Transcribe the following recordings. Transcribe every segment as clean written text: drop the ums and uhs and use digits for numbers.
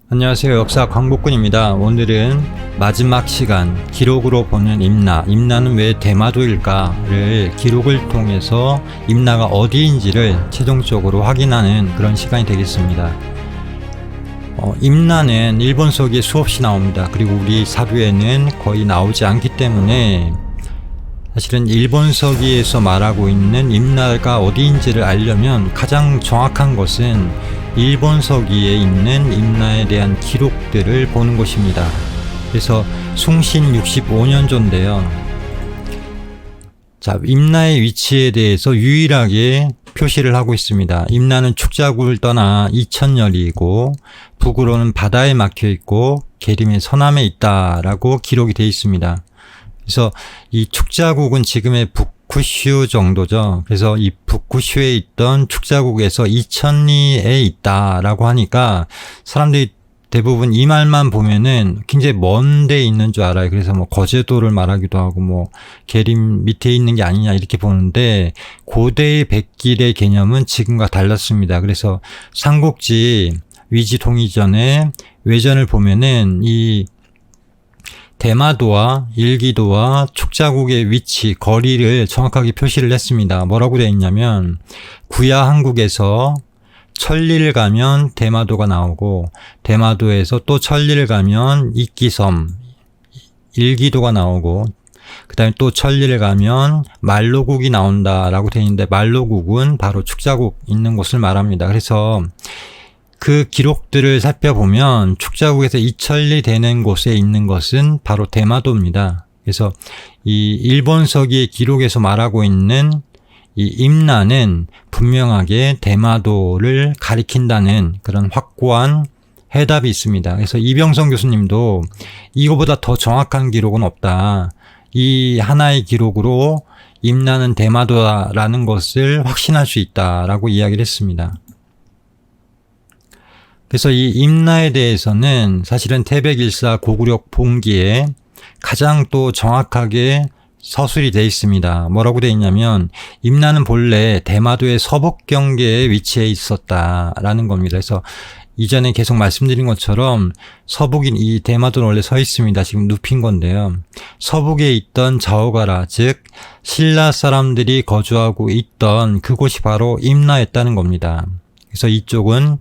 안녕하세요. 역사 광복군입니다. 오늘은 마지막 시간 기록으로 보는 임나, 임나는 왜 대마도일까를 기록을 통해서 임나가 어디인지를 최종적으로 확인하는 그런 시간이 되겠습니다. 임나는 일본 서기에 수없이 나옵니다. 그리고 우리 사료에는 거의 나오지 않기 때문에 사실은 일본 서기에서 말하고 있는 임나가 어디인지를 알려면 가장 정확한 것은 일본 서기에 있는 임나에 대한 기록들을 보는 것입니다. 그래서 숭신 65년조인데요. 자, 임나의 위치에 대해서 유일하게 표시를 하고 있습니다. 임나는 축자국을 떠나 이천열이고 북으로는 바다에 막혀 있고 계림의 서남에 있다라고 기록이 되어 있습니다. 그래서 이 축자국은 지금의 북쿠슈 정도죠. 그래서 이 북쿠슈에 있던 축자국에서 이천리에 있다라고 하니까 사람들이 대부분 이 말만 보면은 굉장히 먼 데 있는 줄 알아요. 그래서 뭐 거제도를 말하기도 하고 뭐 계림 밑에 있는 게 아니냐 이렇게 보는데 고대의 백길의 개념은 지금과 달랐습니다. 그래서 삼국지 위지 통일 전에 외전을 보면은 이 대마도와 일기도와 축자국의 위치, 거리를 정확하게 표시를 했습니다. 뭐라고 되어 있냐면 구야 한국에서 천리를 가면 대마도가 나오고 대마도에서 또 천리를 가면 이끼섬, 일기도가 나오고 그 다음에 또 천리를 가면 말로국이 나온다라고 되어 있는데 말로국은 바로 축자국 있는 곳을 말합니다. 그래서 그 기록들을 살펴보면 축자국에서 이천리 되는 곳에 있는 것은 바로 대마도입니다. 그래서 이 일본 서기의 기록에서 말하고 있는 이 임나는 분명하게 대마도를 가리킨다는 그런 확고한 해답이 있습니다. 그래서 이병성 교수님도 이거보다 더 정확한 기록은 없다. 이 하나의 기록으로 임나는 대마도라는 것을 확신할 수 있다라고 이야기를 했습니다. 그래서 이 임나에 대해서는 사실은 태백일사 고구려 봉기에 가장 또 정확하게 서술이 되어 있습니다. 뭐라고 되어 있냐면 임나는 본래 대마도의 서북 경계에 위치해 있었다라는 겁니다. 그래서 이전에 계속 말씀드린 것처럼 서북인 이 대마도는 원래 서 있습니다. 지금 눕힌 건데요. 서북에 있던 자오가라, 즉 신라 사람들이 거주하고 있던 그곳이 바로 임나였다는 겁니다. 그래서 이쪽은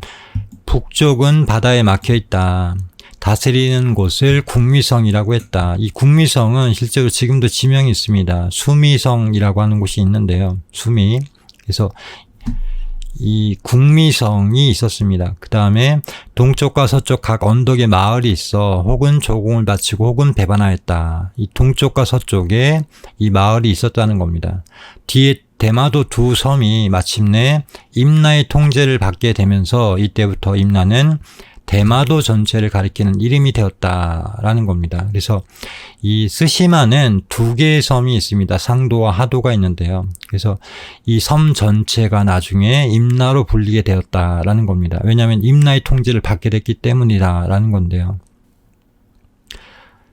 북쪽은 바다에 막혀 있다. 다스리는 곳을 국미성이라고 했다. 이 국미성은 실제로 지금도 지명이 있습니다. 수미성이라고 하는 곳이 있는데요. 수미. 그래서 이 국미성이 있었습니다. 그 다음에 동쪽과 서쪽 각 언덕에 마을이 있어 혹은 조공을 바치고 혹은 배반하였다. 이 동쪽과 서쪽에 이 마을이 있었다는 겁니다. 뒤에 대마도 두 섬이 마침내 임나의 통제를 받게 되면서 이때부터 임나는 대마도 전체를 가리키는 이름이 되었다라는 겁니다. 그래서 이 스시마는 두 개의 섬이 있습니다. 상도와 하도가 있는데요. 그래서 이 섬 전체가 나중에 임나로 불리게 되었다라는 겁니다. 왜냐하면 임나의 통제를 받게 됐기 때문이다라는 건데요.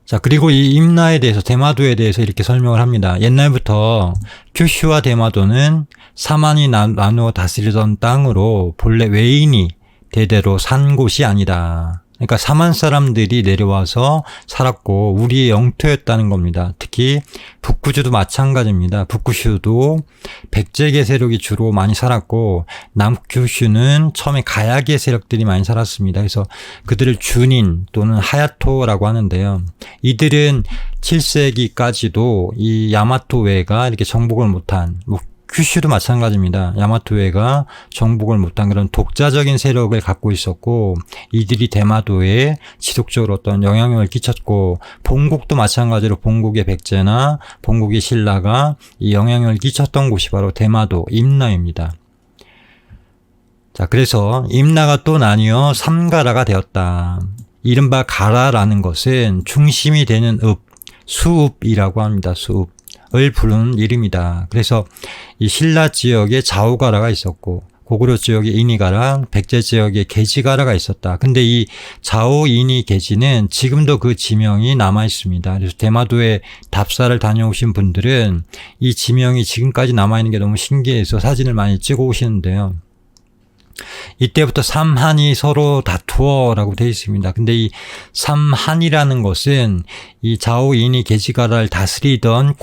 자, 그리고 이 임나에 대해서, 대마도에 대해서 이렇게 설명을 합니다. 옛날부터 큐슈와 대마도는 사만이 나누어 다스리던 땅으로 본래 외인이 대대로 산 곳이 아니다. 그러니까 사만 사람들이 내려와서 살았고 우리의 영토였다는 겁니다. 특히 북구주도 마찬가지입니다. 북구슈도 백제계 세력이 주로 많이 살았고 남큐슈는 처음에 가야계 세력들이 많이 살았습니다. 그래서 그들을 준인 또는 하야토라고 하는데요. 이들은 7세기까지도 이 야마토웨가 이렇게 정복을 못한, 큐슈도 마찬가지입니다. 야마토웨가 정복을 못한 그런 독자적인 세력을 갖고 있었고 이들이 대마도에 지속적으로 어떤 영향력을 끼쳤고 본국도 마찬가지로 본국의 백제나 본국의 신라가 이 영향력을 끼쳤던 곳이 바로 대마도 임나입니다. 자, 그래서 임나가 또 나뉘어 삼가라가 되었다. 이른바 가라라는 것은 중심이 되는 읍, 수읍이라고 합니다. 수읍. 을 부르는 이름이다. 그래서 이 신라 지역에 자오가라가 있었고 고구려 지역에 이니가라, 백제 지역에 게지가라가 있었다. 근데 이 자오, 이니, 게지는 지금도 그 지명이 남아 있습니다. 그래서 대마도에 답사를 다녀오신 분들은 이 지명이 지금까지 남아 있는 게 너무 신기해서 사진을 많이 찍어 오시는데요. 이때부터 삼한이 서로 다투어라고 되어 있습니다. 근데 이 삼한이라는 것은 이 자오인이 게지가라를 다스리던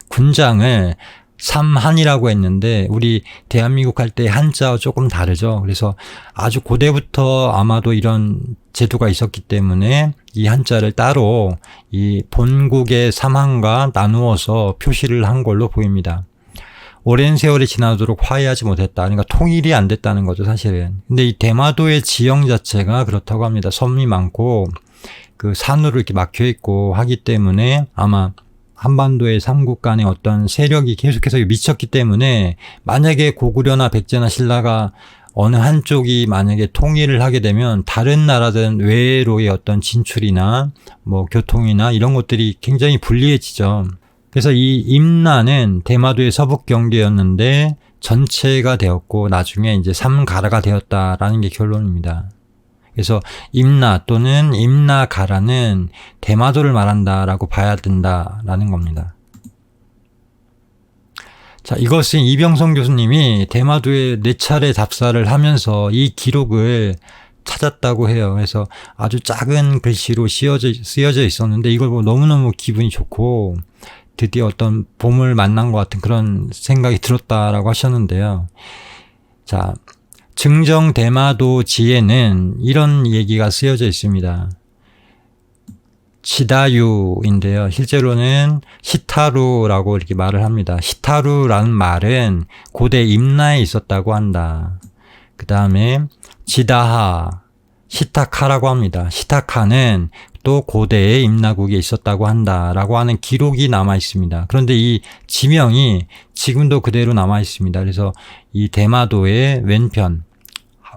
군장을 삼한이라고 했는데 우리 대한민국 할 때 한자와 조금 다르죠. 그래서 아주 고대부터 아마도 이런 제도가 있었기 때문에 이 한자를 따로 이 본국의 삼한과 나누어서 표시를 한 걸로 보입니다. 오랜 세월이 지나도록 화해하지 못했다. 그러니까 통일이 안 됐다는 거죠, 사실은. 근데 이 대마도의 지형 자체가 그렇다고 합니다. 섬이 많고 그 산으로 이렇게 막혀 있고 하기 때문에 아마 한반도의 삼국 간의 어떤 세력이 계속해서 미쳤기 때문에 만약에 고구려나 백제나 신라가 어느 한쪽이 만약에 통일을 하게 되면 다른 나라든 외로의 어떤 진출이나 뭐 교통이나 이런 것들이 굉장히 불리해지죠. 그래서 이 임나는 대마도의 서북 경계였는데 전체가 되었고 나중에 이제 삼가라가 되었다라는 게 결론입니다. 그래서 임나 또는 임나가라는 대마도를 말한다라고 봐야 된다라는 겁니다. 자, 이것은 이병성 교수님이 대마도에 4차례 답사를 하면서 이 기록을 찾았다고 해요. 그래서 아주 작은 글씨로 쓰여져 있었는데 이걸 보고 너무너무 기분이 좋고 드디어 어떤 봄을 만난 것 같은 그런 생각이 들었다라고 하셨는데요. 자, 증정 대마도 지에는 이런 얘기가 쓰여져 있습니다. 시다유인데요. 실제로는 시타루라고 이렇게 말을 합니다. 시타루라는 말은 고대 임나에 있었다고 한다. 그 다음에 지다하, 시타카라고 합니다. 시타카는 또 고대의 임나국에 있었다고 한다라고 하는 기록이 남아 있습니다. 그런데 이 지명이 지금도 그대로 남아 있습니다. 그래서 이 대마도의 왼편,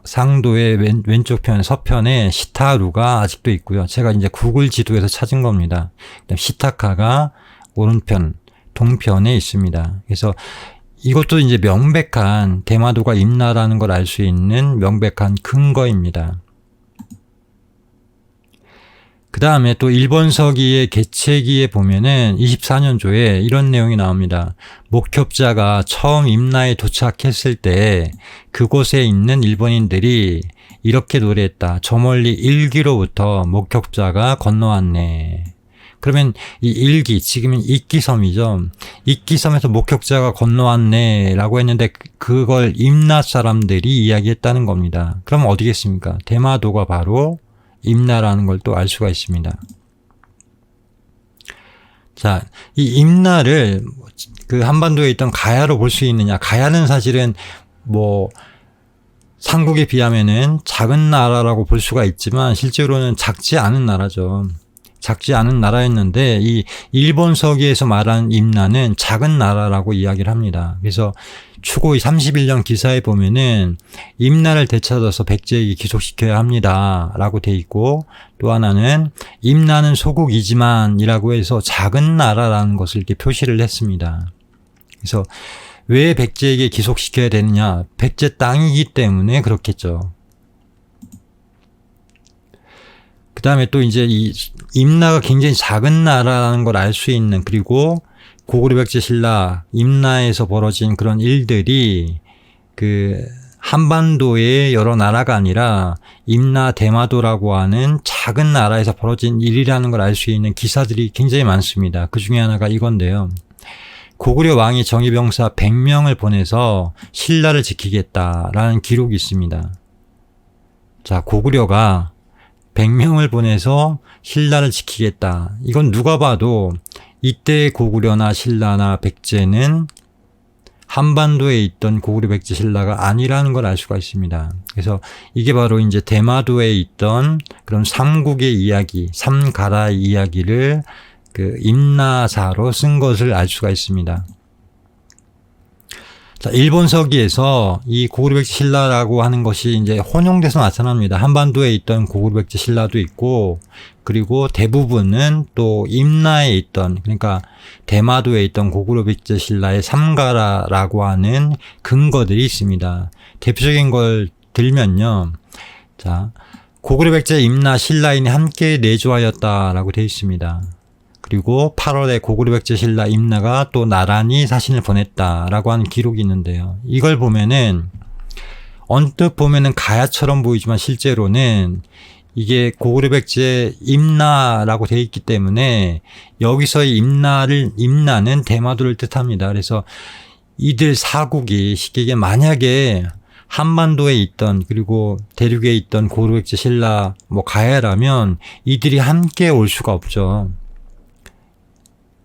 상도의 왼쪽 편, 서편에 시타루가 아직도 있고요. 제가 이제 구글 지도에서 찾은 겁니다. 그다음 시타카가 오른편, 동편에 있습니다. 그래서 이것도 이제 명백한 대마도가 임나라는 걸 알 수 있는 명백한 근거입니다. 그 다음에 또 일본 서기의 개체기에 보면은 24년조에 이런 내용이 나옵니다. 목협자가 처음 임나에 도착했을 때 그곳에 있는 일본인들이 이렇게 노래했다. 저 멀리 일기로부터 목협자가 건너왔네. 그러면 이 일기, 지금은 이끼섬이죠. 이끼섬에서 목협자가 건너왔네 라고 했는데 그걸 임나 사람들이 이야기했다는 겁니다. 그럼 어디겠습니까? 대마도가 바로 임나라는 걸 또 알 수가 있습니다. 자, 이 임나를 그 한반도에 있던 가야로 볼 수 있느냐? 가야는 사실은 뭐 삼국에 비하면은 작은 나라라고 볼 수가 있지만 실제로는 작지 않은 나라죠. 작지 않은 나라였는데 이 일본 서기에서 말한 임나는 작은 나라라고 이야기를 합니다. 그래서 추고의 31년 기사에 보면은 임나를 되찾아서 백제에게 귀속시켜야 합니다 라고 돼 있고, 또 하나는 임나는 소국이지만 이라고 해서 작은 나라라는 것을 이렇게 표시를 했습니다. 그래서 왜 백제에게 귀속시켜야 되느냐? 백제 땅이기 때문에 그렇겠죠. 그 다음에 또 이제 이 임나가 굉장히 작은 나라라는 걸 알 수 있는, 그리고 고구려 백제 신라 임나에서 벌어진 그런 일들이 그 한반도의 여러 나라가 아니라 임나 대마도라고 하는 작은 나라에서 벌어진 일이라는 걸 알 수 있는 기사들이 굉장히 많습니다. 그 중에 하나가 이건데요. 고구려 왕이 정예병사 100명을 보내서 신라를 지키겠다라는 기록이 있습니다. 자, 고구려가 100명을 보내서 신라를 지키겠다. 이건 누가 봐도 이때 고구려나 신라나 백제는 한반도에 있던 고구려 백제 신라가 아니라는 걸 알 수가 있습니다. 그래서 이게 바로 이제 대마도에 있던 그런 삼국의 이야기, 삼가라의 이야기를 그 임나사로 쓴 것을 알 수가 있습니다. 자, 일본 서기에서 이 고구려 백제 신라라고 하는 것이 이제 혼용돼서 나타납니다. 한반도에 있던 고구려 백제 신라도 있고, 그리고 대부분은 또 임나에 있던, 그러니까 대마도에 있던 고구려 백제 신라의 삼가라라고 하는 근거들이 있습니다. 대표적인 걸 들면요. 자, 고구려 백제 임나 신라인이 함께 내조하였다라고 되어 있습니다. 그리고 8월에 고구려 백제 신라 임나가 또 나란히 사신을 보냈다라고 하는 기록이 있는데요. 이걸 보면은 언뜻 보면은 가야처럼 보이지만 실제로는 이게 고구려 백제 임나라고 되어 있기 때문에 여기서의 임나는 대마도를 뜻합니다. 그래서 이들 사국이 쉽게 얘기하면 만약에 한반도에 있던 그리고 대륙에 있던 고구려 백제 신라 가야라면 이들이 함께 올 수가 없죠.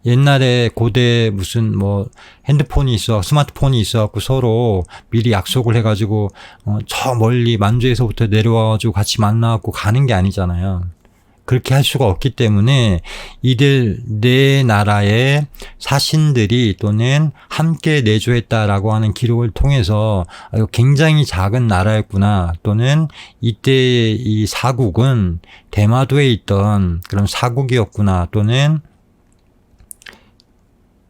옛날에 고대 무슨 핸드폰이 스마트폰이 있어갖고 서로 미리 약속을 해가지고 저 멀리 만주에서부터 내려와가지고 같이 만나갖고 가는 게 아니잖아요. 그렇게 할 수가 없기 때문에 이들 네 나라의 사신들이 또는 함께 내조했다라고 하는 기록을 통해서 굉장히 작은 나라였구나, 또는 이때 이 사국은 대마도에 있던 그런 사국이었구나, 또는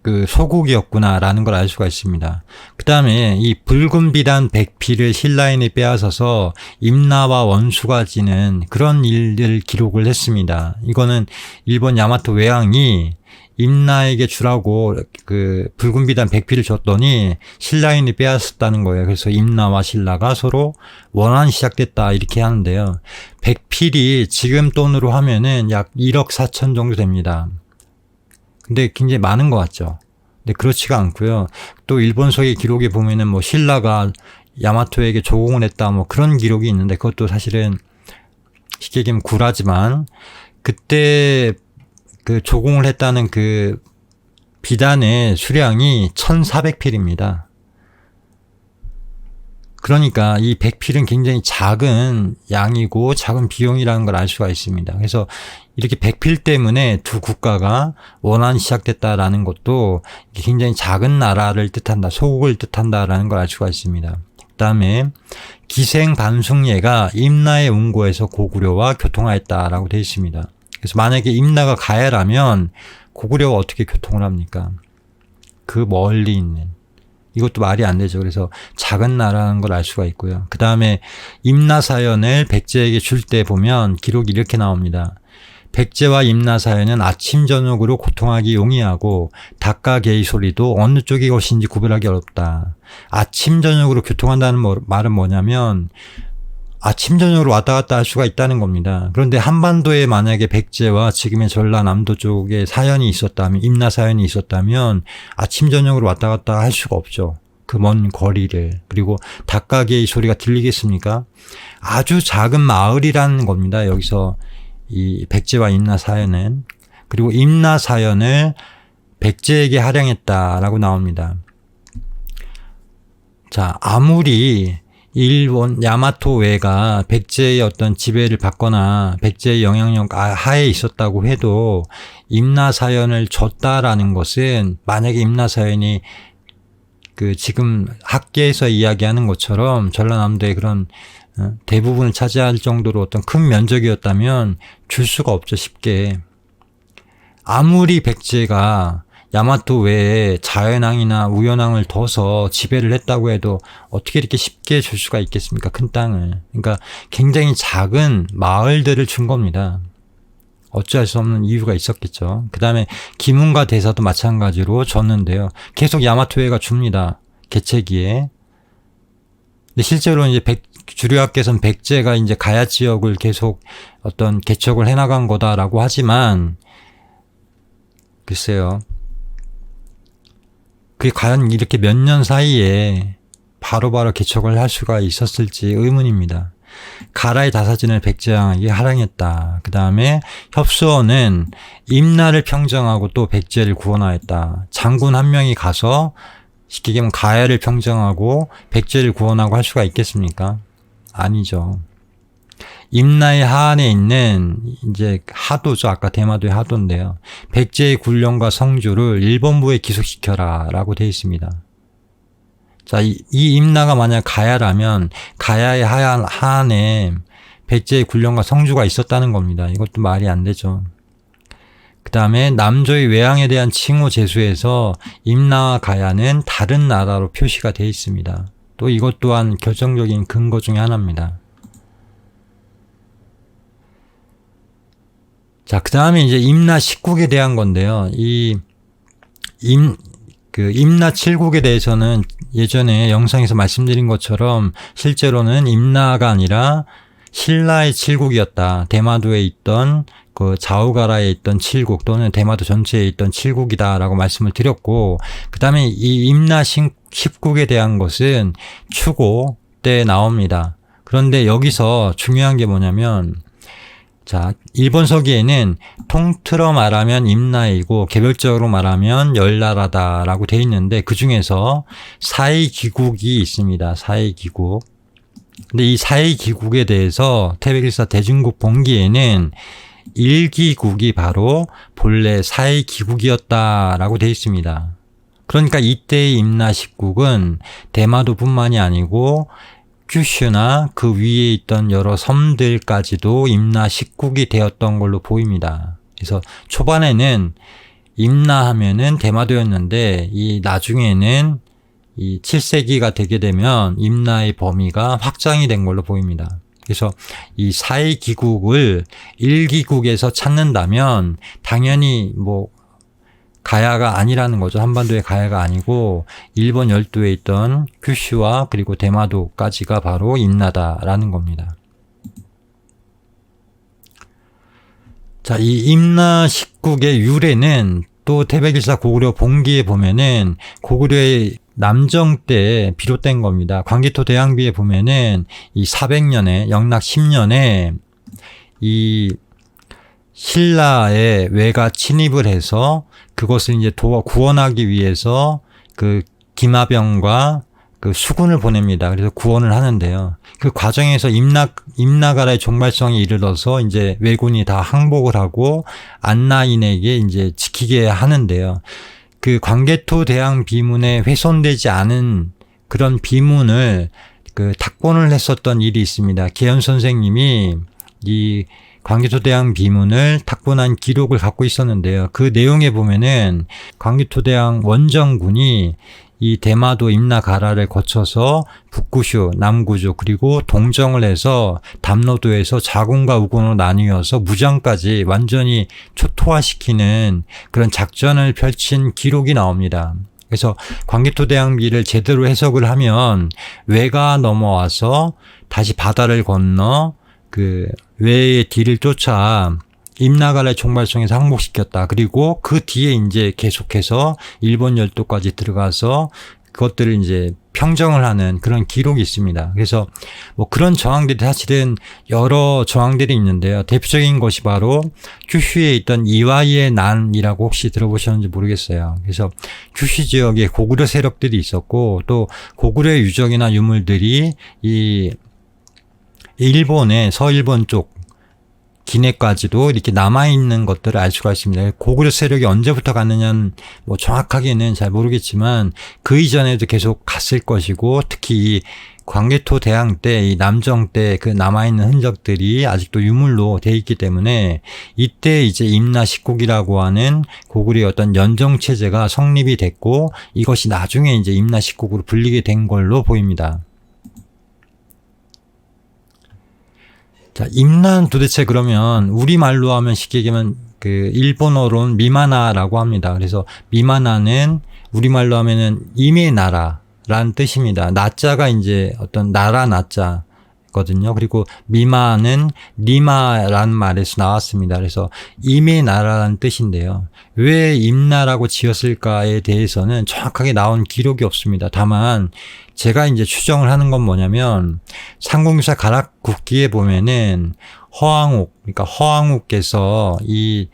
그 소국이었구나라는 걸 알 수가 있습니다. 그 다음에 이 붉은 비단 백피를 신라인에 빼앗아서 임나와 원수가 지는 그런 일들을 기록을 했습니다. 이거는 일본 야마토 외왕이 임나에게 주라고 그 붉은 비단 백피를 줬더니 신라인이 빼앗았다는 거예요. 그래서 임나와 신라가 서로 원한이 시작됐다 이렇게 하는데요. 백필이 지금 돈으로 하면은 약 1억 4천 정도 됩니다. 근데 굉장히 많은 것 같죠. 근데 그렇지가 않고요. 또 일본서의 기록에 보면은 신라가 야마토에게 조공을 했다 그런 기록이 있는데, 그것도 사실은 쉽게 얘기하면 구라지만, 그때 그 조공을 했다는 그 비단의 수량이 1400필입니다. 그러니까 이 백필은 굉장히 작은 양이고 작은 비용이라는 걸 알 수가 있습니다. 그래서 이렇게 백필 때문에 두 국가가 원한이 시작됐다라는 것도 굉장히 작은 나라를 뜻한다, 소국을 뜻한다라는 걸 알 수가 있습니다. 그 다음에 기생반숙예가 임나의 운고에서 고구려와 교통하였다라고 되어 있습니다. 그래서 만약에 임나가 가야라면 고구려와 어떻게 교통을 합니까? 그 멀리 있는. 이것도 말이 안 되죠. 그래서 작은 나라라는 걸 알 수가 있고요. 그 다음에 임나사연을 백제에게 줄 때 보면 기록이 이렇게 나옵니다. 백제와 임나사연은 아침 저녁으로 고통하기 용이하고 닭과 개의 소리도 어느 쪽이 것인지 구별하기 어렵다. 아침 저녁으로 교통한다는 말은 뭐냐면 아침 저녁으로 왔다 갔다 할 수가 있다는 겁니다. 그런데 한반도에 만약에 백제와 지금의 전라남도 쪽에 사연이 있었다면, 임나 사연이 있었다면 아침 저녁으로 왔다 갔다 할 수가 없죠. 그 먼 거리를. 그리고 닭가게의 소리가 들리겠습니까? 아주 작은 마을이라는 겁니다. 여기서 이 백제와 임나 사연은. 그리고 임나 사연을 백제에게 할양했다라고 나옵니다. 자, 아무리 일본 야마토 외가 백제의 어떤 지배를 받거나 백제의 영향력 하에 있었다고 해도 임나사연을 줬다라는 것은, 만약에 임나사연이 그 지금 학계에서 이야기하는 것처럼 전라남도의 그런 대부분을 차지할 정도로 어떤 큰 면적이었다면 줄 수가 없죠, 쉽게. 아무리 백제가 야마토 외에 자연왕이나 우연왕을 둬서 지배를 했다고 해도 어떻게 이렇게 쉽게 줄 수가 있겠습니까? 큰 땅을. 그러니까 굉장히 작은 마을들을 준 겁니다. 어찌할 수 없는 이유가 있었겠죠. 그 다음에 기문과 대사도 마찬가지로 줬는데요. 계속 야마토 외가 줍니다. 개체기에. 근데 실제로 이제 주류학계에서는 백제가 이제 가야 지역을 계속 어떤 개척을 해나간 거다라고 하지만, 글쎄요. 그게 과연 이렇게 몇 년 사이에 바로바로 개척을 할 수가 있었을지 의문입니다. 가라의 다사진을 백제왕에게 할양했다. 그 다음에 협수원은 임나를 평정하고 또 백제를 구원하였다. 장군 한 명이 가서 쉽게 얘기하면 가야를 평정하고 백제를 구원하고 할 수가 있겠습니까? 아니죠. 임나의 하안에 있는 이제 하도죠. 아까 대마도의 하도인데요. 백제의 군령과 성주를 일본부에 기속시켜라 라고 되어 있습니다. 자, 이 임나가 만약 가야라면 가야의 하안에 백제의 군령과 성주가 있었다는 겁니다. 이것도 말이 안 되죠. 그 다음에 남조의 외왕에 대한 칭호 제수에서 임나와 가야는 다른 나라로 표시가 되어 있습니다. 또 이것 또한 결정적인 근거 중에 하나입니다. 자, 그 다음에 이제 임나 10국에 대한 건데요. 임나 7국에 대해서는 예전에 영상에서 말씀드린 것처럼 실제로는 임나가 아니라 신라의 칠국이었다. 대마도에 있던 그 자우가라에 있던 칠국 또는 대마도 전체에 있던 칠국이다라고 말씀을 드렸고, 그 다음에 이 임나 10국에 대한 것은 추고 때 나옵니다. 그런데 여기서 중요한 게 뭐냐면, 자, 일본 서기에는 통틀어 말하면 임나이고 개별적으로 말하면 열나라다라고 돼 있는데, 그 중에서 사의기국이 있습니다. 사의기국. 근데 이 사의기국에 대해서 태백일사 대중국 본기에는 일기국이 바로 본래 사의기국이었다라고 돼 있습니다. 그러니까 이때의 임나 10국은 대마도뿐만이 아니고 규슈나 그 위에 있던 여러 섬들까지도 임나 10국이 되었던 걸로 보입니다. 그래서 초반에는 임나 하면은 대마도였는데 이 나중에는 이 7세기가 되게 되면 임나의 범위가 확장이 된 걸로 보입니다. 그래서 이 사의기국을 1기국에서 찾는다면 당연히 뭐 가야가 아니라는 거죠. 한반도의 가야가 아니고 일본 열도에 있던 규슈와 그리고 대마도까지가 바로 임나다라는 겁니다. 자, 이 임나 10국의 유래는 또 태백일사 고구려 본기에 보면은 고구려의 남정 때 비롯된 겁니다. 광개토 대항비에 보면은 이 400년에 영락 10년에 이 신라의 외가 침입을 해서 그것을 이제 구원하기 위해서 그 김하병과 그 수군을 보냅니다. 그래서 구원을 하는데요. 그 과정에서 임나가라의 종말성에 이르러서 이제 왜군이 다 항복을 하고 안나인에게 이제 지키게 하는데요. 그 광개토 대항 비문에 훼손되지 않은 그런 비문을 그 탁본을 했었던 일이 있습니다. 계현 선생님이 이 광개토 대항 비문을 탁본한 기록을 갖고 있었는데요. 그 내용에 보면은 광개토 대항 원정군이 이 대마도 임나가라를 거쳐서 북구슈, 남구주 그리고 동정을 해서 담노도에서 자군과 우군으로 나뉘어서 무장까지 완전히 초토화시키는 그런 작전을 펼친 기록이 나옵니다. 그래서 광개토 대항비를 제대로 해석을 하면 외가 넘어와서 다시 바다를 건너 그 외의 뒤를 쫓아 임나가라의 종말성에서 항복시켰다. 그리고 그 뒤에 이제 계속해서 일본 열도까지 들어가서 그것들을 이제 평정을 하는 그런 기록이 있습니다. 그래서 뭐 그런 저항들이 사실은 여러 저항들이 있는데요. 대표적인 것이 바로 규슈에 있던 이와이의 난이라고 혹시 들어보셨는지 모르겠어요. 그래서 규슈 지역에 고구려 세력들이 있었고 또 고구려의 유적이나 유물들이 이 일본의 서일본 쪽 기내까지도 이렇게 남아있는 것들을 알 수가 있습니다. 고구려 세력이 언제부터 갔느냐는 뭐 정확하게는 잘 모르겠지만 그 이전에도 계속 갔을 것이고 특히 이 광개토 대항 때, 이 남정 때 그 남아있는 흔적들이 아직도 유물로 돼 있기 때문에 이때 이제 임나 10국이라고 하는 고구려의 어떤 연정체제가 성립이 됐고 이것이 나중에 이제 임나 10국으로 불리게 된 걸로 보입니다. 자, 임나는 도대체 그러면 우리말로 하면 쉽게 얘기하면 그 일본어로는 미마나라고 합니다. 그래서 미마나는 우리말로 하면은 임의 나라라는 뜻입니다. 나자가 이제 어떤 나라 나자거든요. 그리고 미마는 니마라는 말에서 나왔습니다. 그래서 임의 나라라는 뜻인데요. 왜 임나라고 지었을까에 대해서는 정확하게 나온 기록이 없습니다. 다만 제가 이제 추정을 하는 건 뭐냐면 상공유사 가락국기에 보면은 그러니까 허황욱께서 이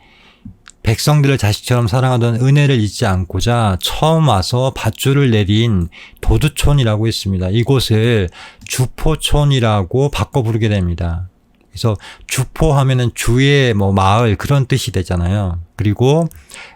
백성들을 자식처럼 사랑하던 은혜를 잊지 않고자 처음 와서 밧줄을 내린 도두촌이라고 있습니다. 이곳을 주포촌이라고 바꿔 부르게 됩니다. 그래서 주포 하면은 주의 뭐 마을 그런 뜻이 되잖아요. 그리고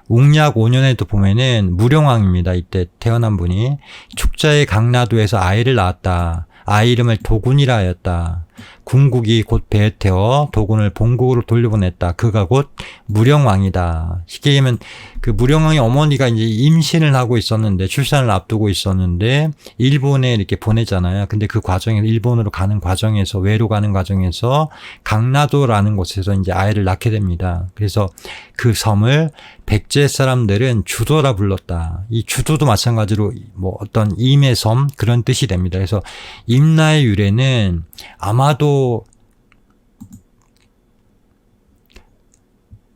웅약 5년에도 보면은 무령왕입니다. 이때 태어난 분이 축자의 강나도에서 아이를 낳았다. 아이 이름을 도군이라 하였다. 궁국이 곧 배에 태워 도군을 본국으로 돌려보냈다. 그가 곧 무령왕이다. 쉽게 얘기하면 그 무령왕의 어머니가 이제 임신을 하고 있었는데 출산을 앞두고 있었는데 일본에 이렇게 보내잖아요. 근데 그 과정에서 일본으로 가는 과정에서 외로 가는 과정에서 강나도라는 곳에서 이제 아이를 낳게 됩니다. 그래서 그 섬을 백제 사람들은 주도라 불렀다. 이 주도도 마찬가지로 뭐 어떤 임의 섬 그런 뜻이 됩니다. 그래서 임나의 유래는 아마도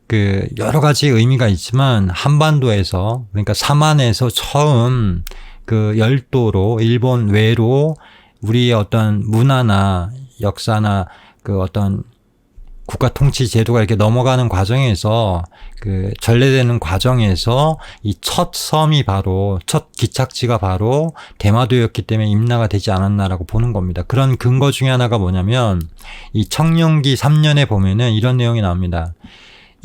그 여러 가지 의미가 있지만 한반도에서 그러니까 삼안에서 처음 그 열도로 일본 외로 우리의 어떤 문화나 역사나 그 어떤 국가 통치 제도가 이렇게 넘어가는 과정에서 그 전래되는 과정에서 이 첫 섬이 바로 첫 기착지가 바로 대마도였기 때문에 임나가 되지 않았나라고 보는 겁니다. 그런 근거 중에 하나가 뭐냐면 이 청룡기 3년에 보면은 이런 내용이 나옵니다.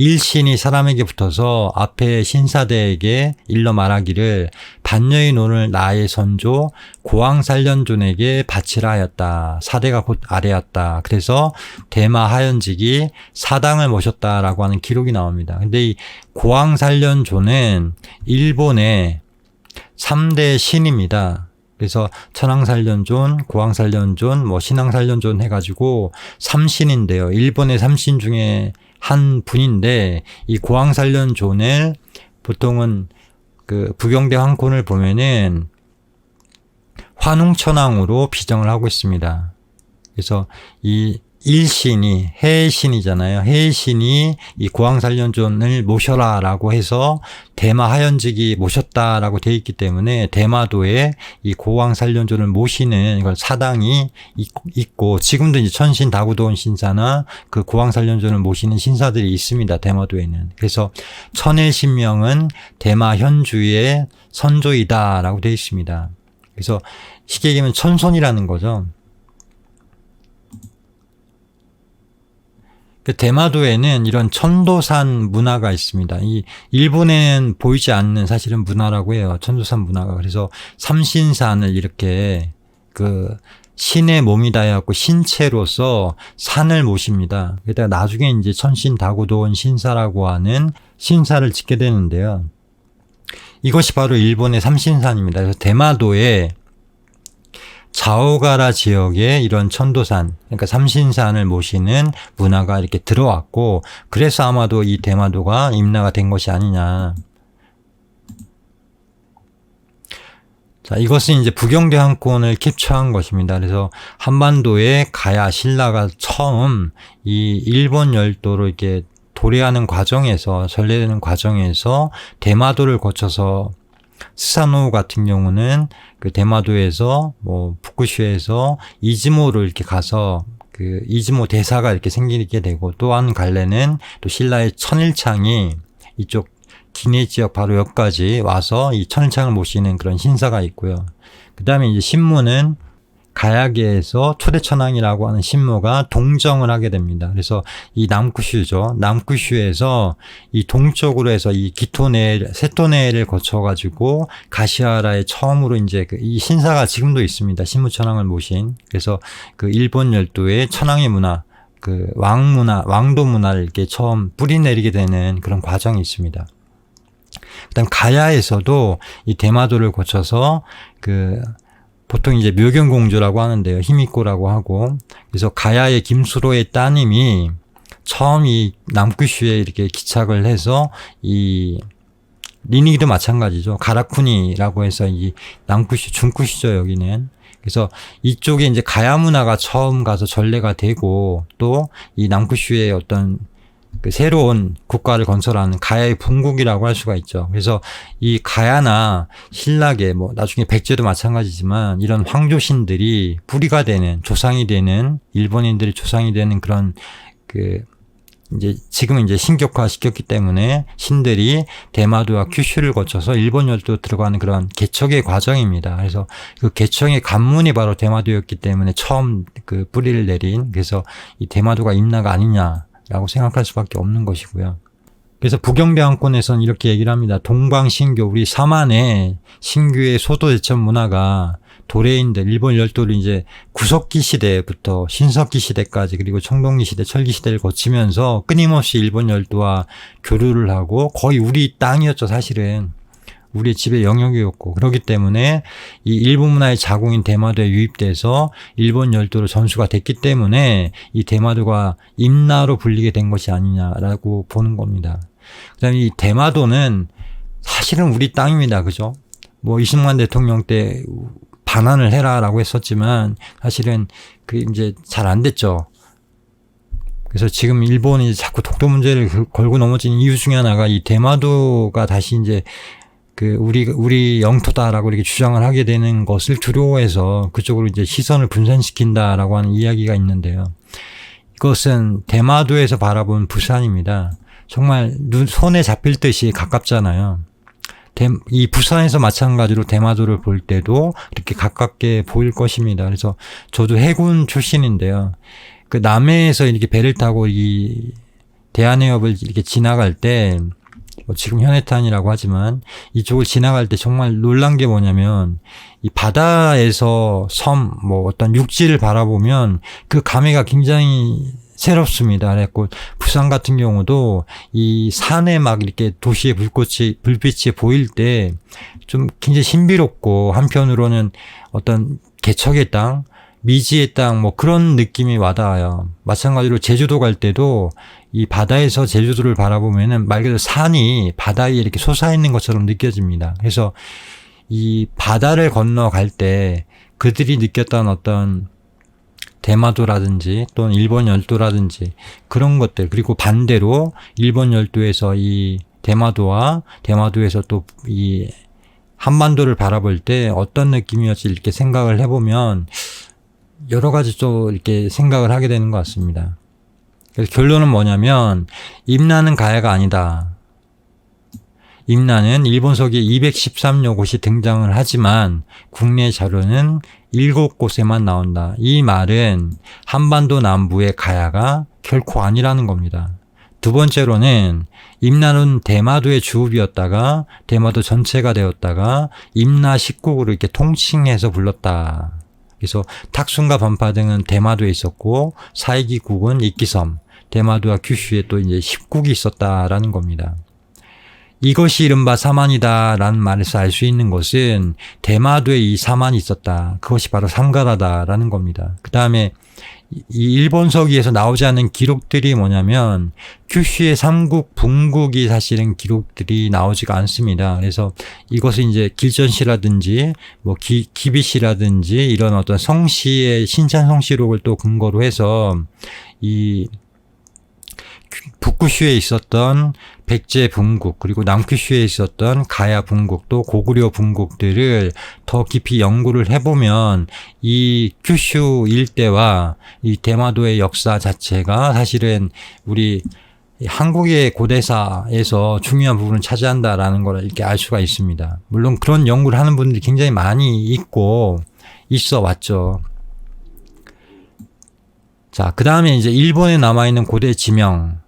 일신이 사람에게 붙어서 앞에 신사대에게 일러 말하기를 반려의 논을 나의 선조 고왕살련존에게 바치라 하였다. 사대가 곧 아래였다. 그래서 대마 하연직이 사당을 모셨다라고 하는 기록이 나옵니다. 근데 이 고왕살련존은 일본의 3대 신입니다. 그래서 천황살련존, 고왕살련존, 뭐 신왕살련존 해가지고 3신인데요. 일본의 3신 중에 한 분인데 이 고왕살련존을 보통은 그 부경대 황콘을 보면은 환웅천왕으로 비정을 하고 있습니다. 그래서 이 일신이 해신이잖아요. 해신이 이 고왕살련존을 모셔라라고 해서 대마 하연직이 모셨다라고 돼 있기 때문에 대마도에 이 고왕살련존을 모시는 이걸 사당이 있고 지금도 이제 천신 다구도원 신사나 그 고왕살련존을 모시는 신사들이 있습니다. 대마도에는. 그래서 천일신명은 대마 현주의 선조이다라고 돼 있습니다. 그래서 쉽게 얘기하면 천손이라는 거죠. 대마도에는 이런 천도산 문화가 있습니다. 이 일본에는 보이지 않는 사실은 문화라고 해요. 천도산 문화가. 그래서 삼신산을 이렇게 그 신의 몸이다 해갖고 신체로서 산을 모십니다. 게다가 나중에 이제 천신다구도원 신사라고 하는 신사를 짓게 되는데요. 이것이 바로 일본의 삼신산입니다. 그래서 대마도에 자오가라 지역에 이런 천도산, 그러니까 삼신산을 모시는 문화가 이렇게 들어왔고, 그래서 아마도 이 대마도가 임나가 된 것이 아니냐. 자, 이것은 이제 부경대 황콘을 캡처한 것입니다. 그래서 한반도에 가야 신라가 처음 이 일본 열도로 이렇게 도래하는 과정에서, 전래되는 과정에서 대마도를 거쳐서 스사노 같은 경우는 그 대마도에서 뭐 북구시에서 이즈모로 이렇게 가서 그 이즈모 대사가 이렇게 생기게 되고, 또 한 갈래는 또 신라의 천일창이 이쪽 기내 지역 바로 여기까지 와서 이 천일창을 모시는 그런 신사가 있고요. 그 다음에 이제 신무는 가야계에서 초대천왕이라고 하는 신무가 동정을 하게 됩니다. 그래서 이 남구슈죠. 남구슈에서 이 동쪽으로 해서 이 기토네, 세토네를 거쳐가지고 가시하라에 처음으로 이제 이 신사가 지금도 있습니다. 신무천왕을 모신. 그래서 그 일본 열도의 천왕의 문화, 그 왕문화, 왕도 문화를 이렇게 처음 뿌리내리게 되는 그런 과정이 있습니다. 그다음 가야에서도 이 대마도를 거쳐서 그 보통 이제 묘경공주라고 하는데요. 히미코라고 하고. 그래서 가야의 김수로의 따님이 처음 이 남구슈에 이렇게 기착을 해서 이 리니기도 마찬가지죠. 가라쿠니라고 해서 이 남구슈, 중구슈죠, 여기는. 그래서 이쪽에 이제 가야 문화가 처음 가서 전래가 되고, 또 이 남구슈의 어떤 그 새로운 국가를 건설하는 가야의 분국이라고 할 수가 있죠. 그래서 이 가야나 신라계, 뭐 나중에 백제도 마찬가지지만 이런 황조신들이 뿌리가 되는, 조상이 되는, 일본인들이 조상이 되는 그런 그 이제 지금은 이제 신격화 시켰기 때문에 신들이 대마도와 큐슈를 거쳐서 일본 열도 들어가는 그런 개척의 과정입니다. 그래서 그 개척의 관문이 바로 대마도였기 때문에 처음 그 뿌리를 내린, 그래서 이 대마도가 임나가 아니냐 라고 생각할 수밖에 없는 것이고요. 그래서 부경대 황콘에서는 이렇게 얘기를 합니다. 동방신교, 우리 삼안의 신교의 소도대첩 문화가 도레인들, 일본 열도를 이제 구석기 시대부터 신석기 시대까지 그리고 청동기 시대, 철기 시대를 거치면서 끊임없이 일본 열도와 교류를 하고 거의 우리 땅이었죠, 사실은. 우리의 지배 영역이었고, 그렇기 때문에 이 일본 문화의 자궁인 대마도에 유입돼서 일본 열도로 전수가 됐기 때문에 이 대마도가 임나로 불리게 된 것이 아니냐라고 보는 겁니다. 그다음에 이 대마도는 사실은 우리 땅입니다. 그죠? 뭐 이승만 대통령 때 반환을 해라라고 했었지만 사실은 그게 이제 잘 안 됐죠. 그래서 지금 일본이 자꾸 독도 문제를 걸고 넘어진 이유 중에 하나가 이 대마도가 다시 이제 우리 영토다라고 이렇게 주장을 하게 되는 것을 두려워해서 그쪽으로 이제 시선을 분산시킨다라고 하는 이야기가 있는데요. 이것은 대마도에서 바라본 부산입니다. 정말 손에 잡힐 듯이 가깝잖아요. 이 부산에서 마찬가지로 대마도를 볼 때도 이렇게 가깝게 보일 것입니다. 그래서 저도 해군 출신인데요. 그 남해에서 이렇게 배를 타고 이 대한해협을 이렇게 지나갈 때 지금 현해탄이라고 하지만 이쪽을 지나갈 때 정말 놀란 게 뭐냐면 이 바다에서 섬, 어떤 육지를 바라보면 그 감회가 굉장히 새롭습니다. 그래갖고 부산 같은 경우도 이 산에 막 이렇게 도시의 불빛이 보일 때 좀 굉장히 신비롭고 한편으로는 어떤 개척의 땅, 미지의 땅 그런 느낌이 와닿아요. 마찬가지로 제주도 갈 때도 이 바다에서 제주도를 바라보면은 말 그대로 산이 바다에 이렇게 솟아있는 것처럼 느껴집니다. 그래서 이 바다를 건너갈 때 그들이 느꼈던 어떤 대마도라든지 또는 일본 열도라든지 그런 것들, 그리고 반대로 일본 열도에서 이 대마도에서 또 이 한반도를 바라볼 때 어떤 느낌이었지 이렇게 생각을 해보면 여러 가지 또 이렇게 생각을 하게 되는 것 같습니다. 그래서 결론은 뭐냐면 임나는 가야가 아니다. 임나는 일본서기에 213여 곳이 등장을 하지만 국내 자료는 7곳에만 나온다. 이 말은 한반도 남부의 가야가 결코 아니라는 겁니다. 두 번째로는 임나는 대마도의 주읍이었다가 대마도 전체가 되었다가 임나 10국으로 이렇게 통칭해서 불렀다. 그래서 탁순과 반파 등은 대마도에 있었고 사이기국은 이끼섬, 대마도와 규슈에 또 이제 10국이 있었다라는 겁니다. 이것이 이른바 사만이다라는 말에서 알 수 있는 것은 대마도에 이 사만이 있었다. 그것이 바로 삼가라다라는 겁니다. 그 다음에 이 일본서기에서 나오지 않는 기록들이 뭐냐면 규슈의 삼국, 분국이 사실은 기록들이 나오지가 않습니다. 그래서 이것은 이제 길전시라든지 기비시라든지 이런 어떤 성시의 신찬 성시록을 또 근거로 해서 이 북구슈에 있었던 백제 분국 그리고 남큐슈에 있었던 가야 분국 또 고구려 분국들을 더 깊이 연구를 해보면 이 큐슈 일대와 이 대마도의 역사 자체가 사실은 우리 한국의 고대사에서 중요한 부분을 차지한다라는 걸 이렇게 알 수가 있습니다. 물론 그런 연구를 하는 분들이 굉장히 많이 있어 왔죠. 자, 그 다음에 이제 일본에 남아있는 고대 지명.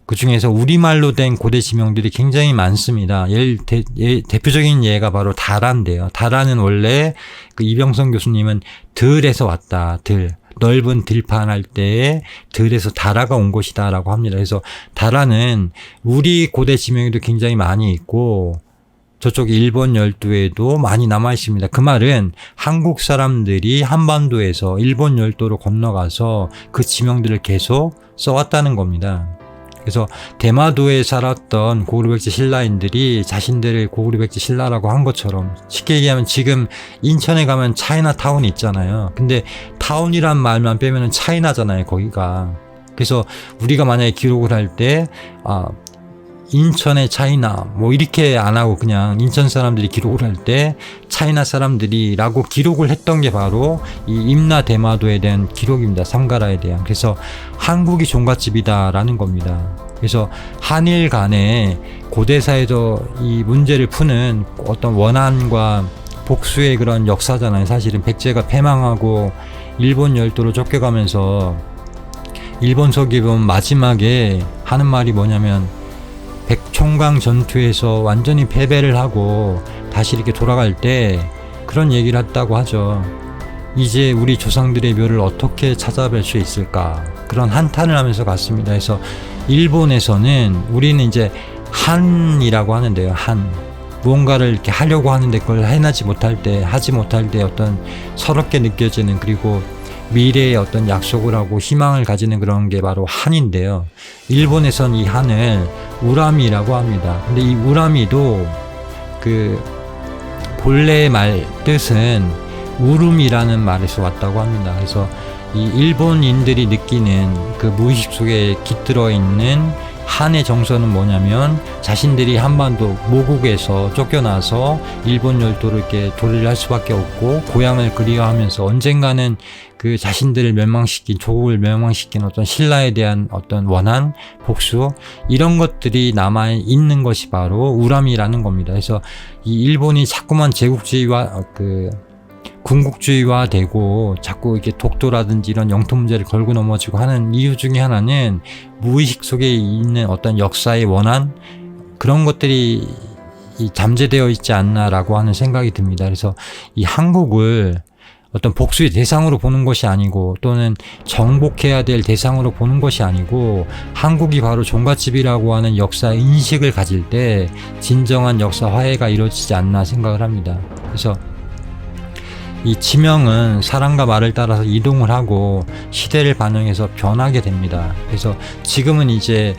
그 중에서 우리말로 된 고대 지명들이 굉장히 많습니다. 대표적인 예가 바로 다라인데요. 다라는 원래 그 이병선 교수님은 들에서 왔다. 넓은 들판 할 때에 들에서 다라가 온 곳이다 라고 합니다. 그래서 다라는 우리 고대 지명에도 굉장히 많이 있고 저쪽 일본 열도에도 많이 남아 있습니다. 그 말은 한국 사람들이 한반도에서 일본 열도로 건너가서 그 지명들을 계속 써왔다는 겁니다. 그래서 대마도에 살았던 고구려백제 신라인들이 자신들을 고구려백제 신라라고 한 것처럼 쉽게 얘기하면 지금 인천에 가면 차이나타운이 있잖아요. 근데 타운이란 말만 빼면은 차이나잖아요, 거기가. 그래서 우리가 만약에 기록을 할 때 인천의 차이나 이렇게 안 하고 그냥 인천 사람들이 기록을 할 때 차이나 사람들이라고 기록을 했던 게 바로 이 임나 대마도에 대한 기록입니다. 삼가라에 대한. 그래서 한국이 종갓집이다라는 겁니다. 그래서 한일 간에 고대사에서 이 문제를 푸는 어떤 원한과 복수의 그런 역사잖아요. 사실은 백제가 패망하고 일본 열도로 쫓겨가면서 일본 서기에 보면 마지막에 하는 말이 뭐냐면 백총강 전투에서 완전히 패배를 하고 다시 이렇게 돌아갈 때 그런 얘기를 했다고 하죠. 이제 우리 조상들의 묘를 어떻게 찾아뵐 수 있을까? 그런 한탄을 하면서 갔습니다. 그래서 일본에서는 우리는 이제 한이라고 하는데요. 한. 무언가를 이렇게 하려고 하는데 그걸 해내지 못할 때, 하지 못할 때 어떤 서럽게 느껴지는, 그리고 미래에 어떤 약속을 하고 희망을 가지는 그런 게 바로 한인데요. 일본에선 이 한을 우라미라고 합니다. 근데 이 우라미도 그 본래의 말 뜻은 울음이라는 말에서 왔다고 합니다. 그래서 이 일본인들이 느끼는 그 무의식 속에 깃들어 있는 한의 정서는 뭐냐면, 자신들이 한반도 모국에서 쫓겨나서 일본 열도로 이렇게 도래를 할 수밖에 없고, 고향을 그리워하면서 언젠가는 그 자신들을 멸망시킨, 조국을 멸망시킨 어떤 신라에 대한 어떤 원한, 복수, 이런 것들이 남아 있는 것이 바로 우람이라는 겁니다. 그래서 이 일본이 자꾸만 제국주의와 군국주의화 되고 자꾸 이렇게 독도라든지 이런 영토 문제를 걸고 넘어지고 하는 이유 중에 하나는 무의식 속에 있는 어떤 역사의 원한, 그런 것들이 잠재되어 있지 않나라고 하는 생각이 듭니다. 그래서 이 한국을 어떤 복수의 대상으로 보는 것이 아니고, 또는 정복해야 될 대상으로 보는 것이 아니고, 한국이 바로 종갓집이라고 하는 역사 인식을 가질 때 진정한 역사 화해가 이루어지지 않나 생각을 합니다. 그래서 이 지명은 사람과 말을 따라서 이동을 하고 시대를 반영해서 변하게 됩니다. 그래서 지금은 이제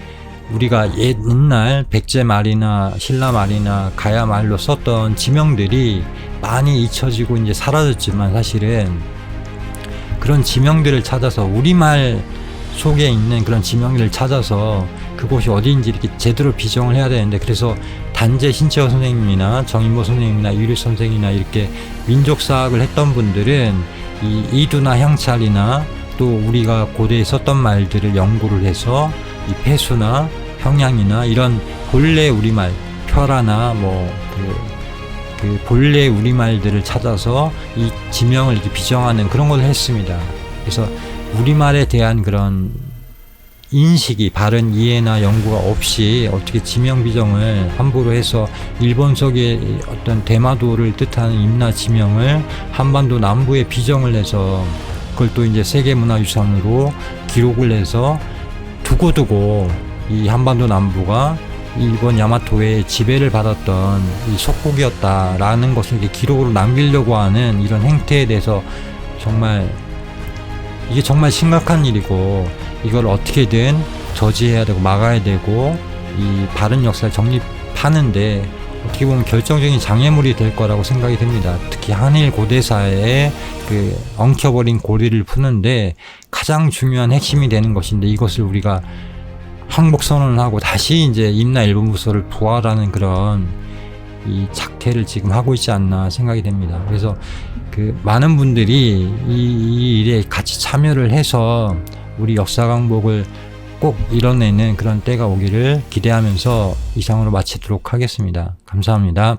우리가 옛날 백제 말이나 신라 말이나 가야 말로 썼던 지명들이 많이 잊혀지고 이제 사라졌지만, 사실은 그런 지명들을 찾아서, 우리말 속에 있는 그런 지명들을 찾아서 그곳이 어디인지 이렇게 제대로 비정을 해야 되는데, 그래서 단재 신채호 선생님이나 정인보 선생님이나 유리 선생이나 이렇게 민족사학을 했던 분들은 이 이두나 향찰이나 또 우리가 고대에 썼던 말들을 연구를 해서 이 폐수나 평양이나 이런 본래 우리말, 표라나 그 본래 우리말들을 찾아서 이 지명을 이렇게 비정하는 그런 걸 했습니다. 그래서 우리말에 대한 그런 인식이, 바른 이해나 연구가 없이 어떻게 지명 비정을 함부로 해서 일본석의 어떤 대마도를 뜻하는 임나 지명을 한반도 남부에 비정을 해서 그걸 또 이제 세계문화유산으로 기록을 해서 두고두고 이 한반도 남부가 일본 야마토의 지배를 받았던 이 속국이었다라는 것을 이렇게 기록으로 남기려고 하는 이런 행태에 대해서 이게 정말 심각한 일이고, 이걸 어떻게든 저지해야 되고 막아야 되고, 이 바른 역사를 정립하는데 어떻게 보면 결정적인 장애물이 될 거라고 생각이 됩니다. 특히 한일 고대사의 그 엉켜버린 고리를 푸는데 가장 중요한 핵심이 되는 것인데, 이것을 우리가 항복선언을 하고 다시 이제 임나 일본부서를 부활하는 그런 이 작태를 지금 하고 있지 않나 생각이 됩니다. 그래서 그 많은 분들이 이 일에 같이 참여를 해서 우리 역사 강복을 꼭 이뤄내는 그런 때가 오기를 기대하면서 이상으로 마치도록 하겠습니다. 감사합니다.